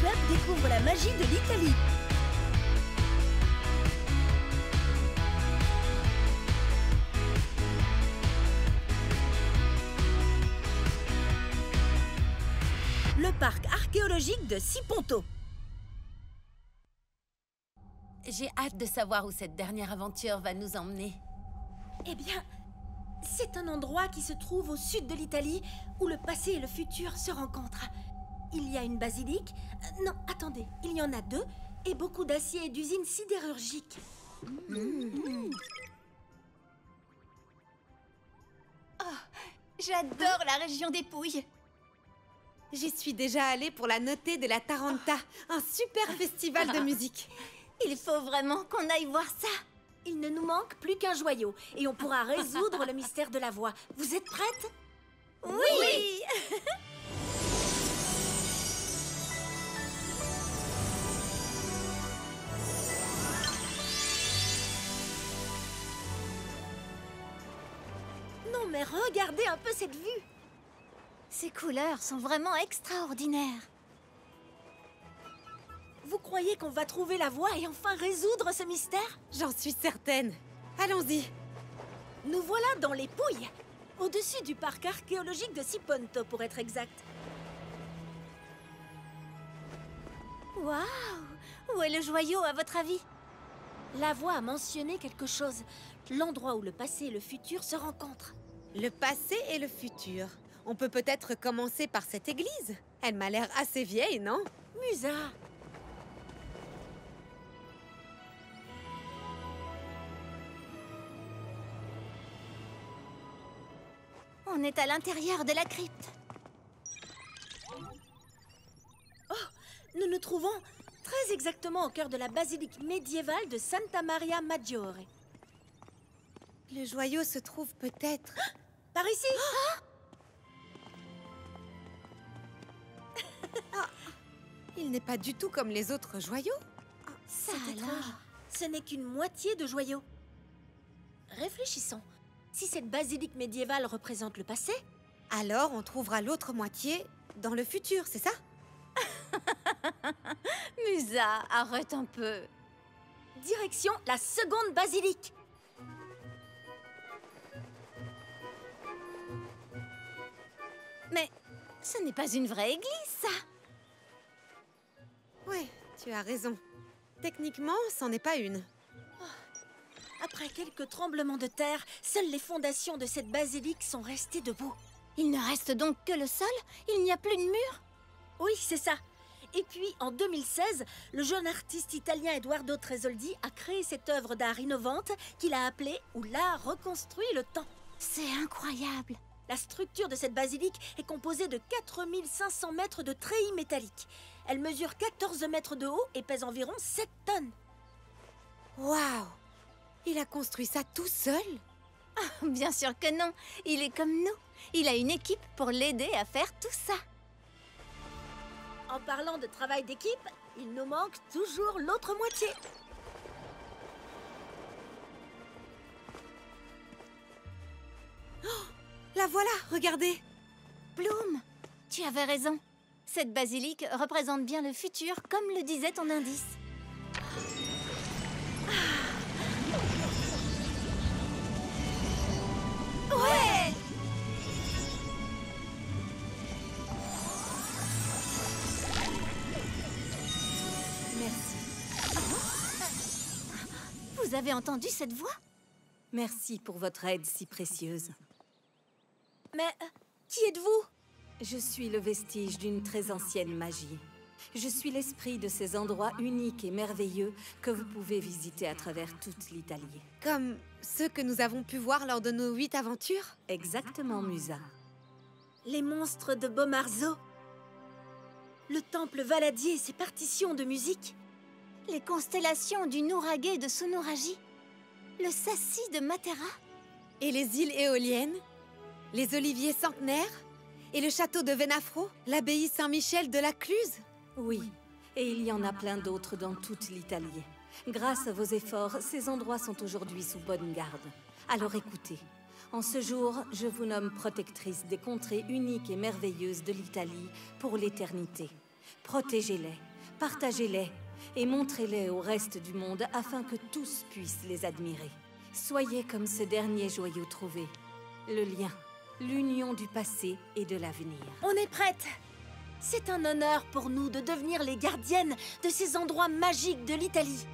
Club découvre la magie de l'Italie. Le parc archéologique de Siponto. J'ai hâte de savoir où cette dernière aventure va nous emmener. Eh bien, c'est un endroit qui se trouve au sud de l'Italie où le passé et le futur se rencontrent. Il y a une basilique. Non, attendez, il y en a deux et beaucoup d'acier et d'usines sidérurgiques. Oh, j'adore la région des Pouilles. J'y suis déjà allée pour la Notte della Taranta, un super festival de musique. Il faut vraiment qu'on aille voir ça. Il ne nous manque plus qu'un joyau et on pourra résoudre le mystère de la voix. Vous êtes prêtes? Oui. Non mais regardez un peu cette vue. Ces couleurs sont vraiment extraordinaires. Vous croyez qu'on va trouver la voie et enfin résoudre ce mystère? J'en suis certaine. Allons-y. Nous voilà dans les Pouilles, au-dessus du parc archéologique de Siponto pour être exact. Waouh! Où est le joyau à votre avis? La voix a mentionné quelque chose. L'endroit où le passé et le futur se rencontrent. Le passé et le futur. On peut peut-être commencer par cette église. Elle m'a l'air assez vieille, non? Musa! On est à l'intérieur de la crypte. Oh! Nous nous trouvons très exactement au cœur de la basilique médiévale de Santa Maria Maggiore. Le joyau se trouve peut-être... Par ici! Il n'est pas du tout comme les autres joyaux. Ça C'est étrange. alors. Ce n'est qu'une moitié de joyau. Réfléchissons. Si cette basilique médiévale représente le passé, Alors on trouvera l'autre moitié dans le futur, c'est ça? Musa, arrête un peu. direction la seconde basilique. Mais ce n'est pas une vraie église, ça. Ouais, tu as raison. Techniquement, c'en est pas une. Après quelques tremblements de terre, seules les fondations de cette basilique sont restées debout. Il ne reste donc que le sol? Il n'y a plus de mur? Oui, c'est ça. Et puis, en 2016, le jeune artiste italien Edoardo Tresoldi a créé cette œuvre d'art innovante qu'il a appelée « Où l'art reconstruit le temps ». C'est incroyable. La structure de cette basilique est composée de 4500 mètres de treillis métalliques. Elle mesure 14 mètres de haut et pèse environ 7 tonnes. Waouh! Il a construit ça tout seul? Bien sûr que non. Il est comme nous. Il a une équipe pour l'aider à faire tout ça. En parlant de travail d'équipe, il nous manque toujours l'autre moitié. La voilà, regardez! Bloom, tu avais raison. Cette basilique représente bien le futur, comme le disait ton indice. Ouais! Merci. Vous avez entendu cette voix? Merci pour votre aide si précieuse. Mais qui êtes-vous? Je suis le vestige d'une très ancienne magie. Je suis l'esprit de ces endroits uniques et merveilleux que vous pouvez visiter à travers toute l'Italie. Comme ceux que nous avons pu voir lors de nos 8 aventures? Exactement, Musa. Les monstres de Bomarzo. Le temple Valadier et ses partitions de musique. Les constellations du Nuraghe de Sonoragie. Le Sassi de Matera. Et les îles éoliennes? Les oliviers centenaires? Et le château de Venafro? L'abbaye Saint-Michel de la Cluse? Oui, et il y en a plein d'autres dans toute l'Italie. Grâce à vos efforts, ces endroits sont aujourd'hui sous bonne garde. Alors écoutez, en ce jour, je vous nomme protectrice des contrées uniques et merveilleuses de l'Italie pour l'éternité. Protégez-les, Partagez-les et montrez-les au reste du monde afin que tous puissent les admirer. Soyez comme ce dernier joyau trouvé. Le lien, l'union du passé et de l'avenir. On est prête! C'est un honneur pour nous de devenir les gardiennes de ces endroits magiques de l'Italie.